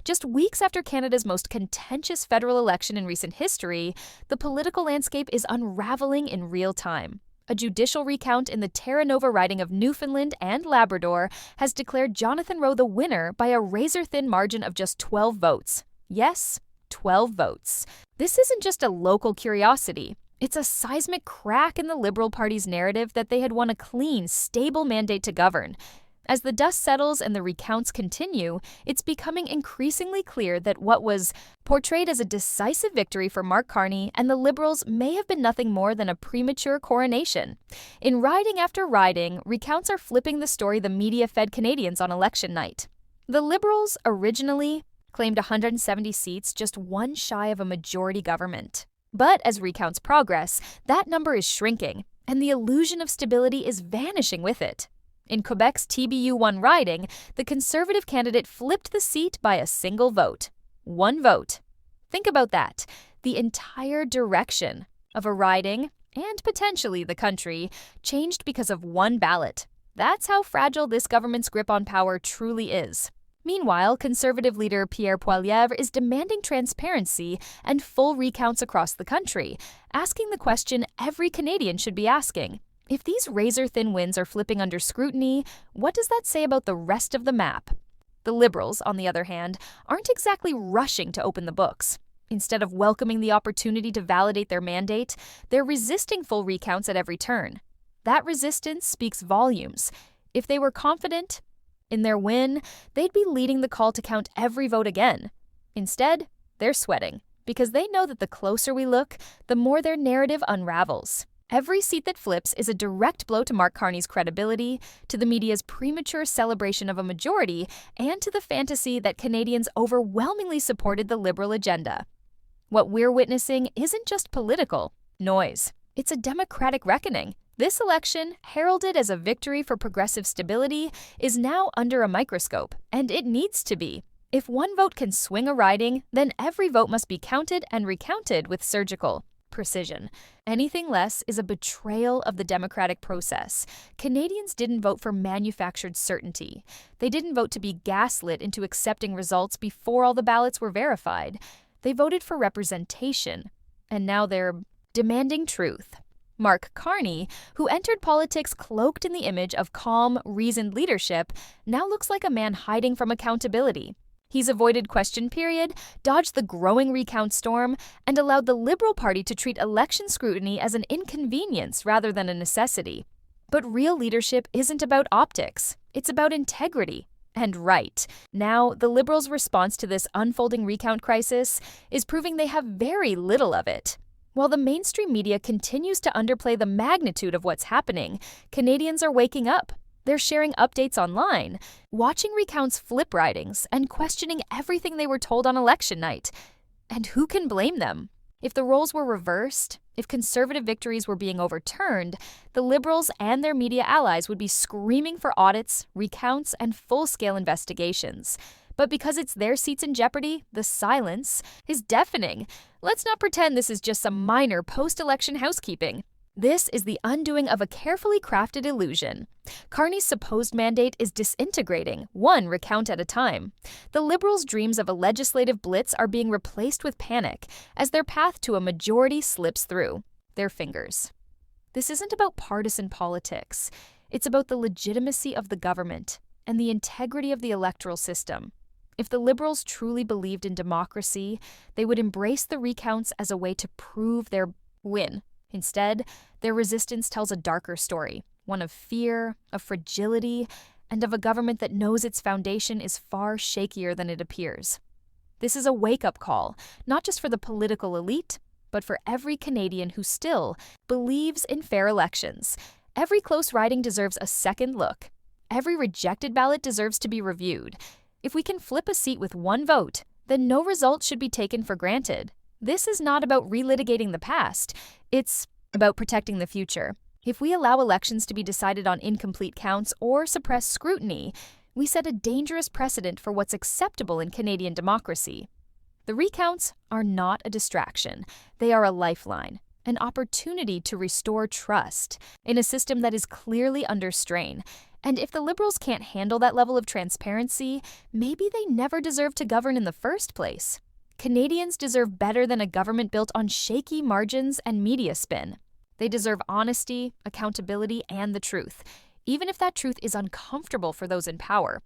Just weeks after Canada's most contentious federal election in recent history, the political landscape is unraveling in real time. A judicial recount in the Terra Nova riding of Newfoundland and Labrador has declared Jonathan Rowe the winner by a razor-thin margin of just 12 votes. Yes, 12 votes. This isn't just a local curiosity. It's a seismic crack in the Liberal Party's narrative that they had won a clean, stable mandate to govern. As the dust settles and the recounts continue, it's becoming increasingly clear that what was portrayed as a decisive victory for Mark Carney and the Liberals may have been nothing more than a premature coronation. In riding after riding, recounts are flipping the story the media fed Canadians on election night. The Liberals originally claimed 170 seats, just one shy of a majority government. But as recounts progress, that number is shrinking, and the illusion of stability is vanishing with it. In Quebec's TBU-1 riding, the Conservative candidate flipped the seat by a single vote. One vote. Think about that. The entire direction of a riding, and potentially the country, changed because of one ballot. That's how fragile this government's grip on power truly is. Meanwhile, Conservative leader Pierre Poilievre is demanding transparency and full recounts across the country, asking the question every Canadian should be asking. If these razor-thin wins are flipping under scrutiny, what does that say about the rest of the map? The Liberals, on the other hand, aren't exactly rushing to open the books. Instead of welcoming the opportunity to validate their mandate, they're resisting full recounts at every turn. That resistance speaks volumes. If they were confident in their win, they'd be leading the call to count every vote again. Instead, they're sweating, because they know that the closer we look, the more their narrative unravels. Every seat that flips is a direct blow to Mark Carney's credibility, to the media's premature celebration of a majority, and to the fantasy that Canadians overwhelmingly supported the Liberal agenda. What we're witnessing isn't just political noise. It's a democratic reckoning. This election, heralded as a victory for progressive stability, is now under a microscope, and it needs to be. If one vote can swing a riding, then every vote must be counted and recounted with surgical precision. Anything less is a betrayal of the democratic process. Canadians didn't vote for manufactured certainty. They didn't vote to be gaslit into accepting results before all the ballots were verified. They voted for representation, and now they're demanding truth. Mark Carney, who entered politics cloaked in the image of calm, reasoned leadership, now looks like a man hiding from accountability. He's avoided question period, dodged the growing recount storm, and allowed the Liberal Party to treat election scrutiny as an inconvenience rather than a necessity. But real leadership isn't about optics. It's about integrity and right. Now, the Liberals' response to this unfolding recount crisis is proving they have very little of it. While the mainstream media continues to underplay the magnitude of what's happening, Canadians are waking up. They're sharing updates online, watching recounts flip ridings, and questioning everything they were told on election night. And who can blame them? If the roles were reversed, if Conservative victories were being overturned, the Liberals and their media allies would be screaming for audits, recounts, and full-scale investigations. But because it's their seats in jeopardy, the silence is deafening. Let's not pretend this is just some minor post-election housekeeping. This is the undoing of a carefully crafted illusion. Carney's supposed mandate is disintegrating, one recount at a time. The Liberals' dreams of a legislative blitz are being replaced with panic as their path to a majority slips through their fingers. This isn't about partisan politics. It's about the legitimacy of the government and the integrity of the electoral system. If the Liberals truly believed in democracy, they would embrace the recounts as a way to prove their win. Instead, their resistance tells a darker story, one of fear, of fragility, and of a government that knows its foundation is far shakier than it appears. This is a wake-up call, not just for the political elite, but for every Canadian who still believes in fair elections. Every close riding deserves a second look. Every rejected ballot deserves to be reviewed. If we can flip a seat with one vote, then no result should be taken for granted. This is not about relitigating the past. It's about protecting the future. If we allow elections to be decided on incomplete counts or suppress scrutiny, we set a dangerous precedent for what's acceptable in Canadian democracy. The recounts are not a distraction. They are a lifeline. an opportunity to restore trust in a system that is clearly under strain. And if the Liberals can't handle that level of transparency, maybe they never deserve to govern in the first place. Canadians deserve better than a government built on shaky margins and media spin. They deserve honesty, accountability, and the truth, even if that truth is uncomfortable for those in power.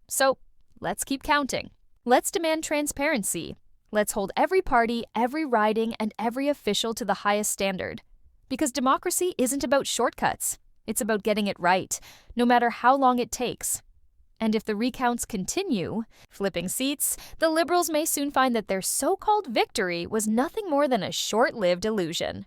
So, let's keep counting. Let's demand transparency. Let's hold every party, every riding, and every official to the highest standard. Because democracy isn't about shortcuts. It's about getting it right, no matter how long it takes. And if the recounts continue, flipping seats, the Liberals may soon find that their so-called victory was nothing more than a short-lived illusion.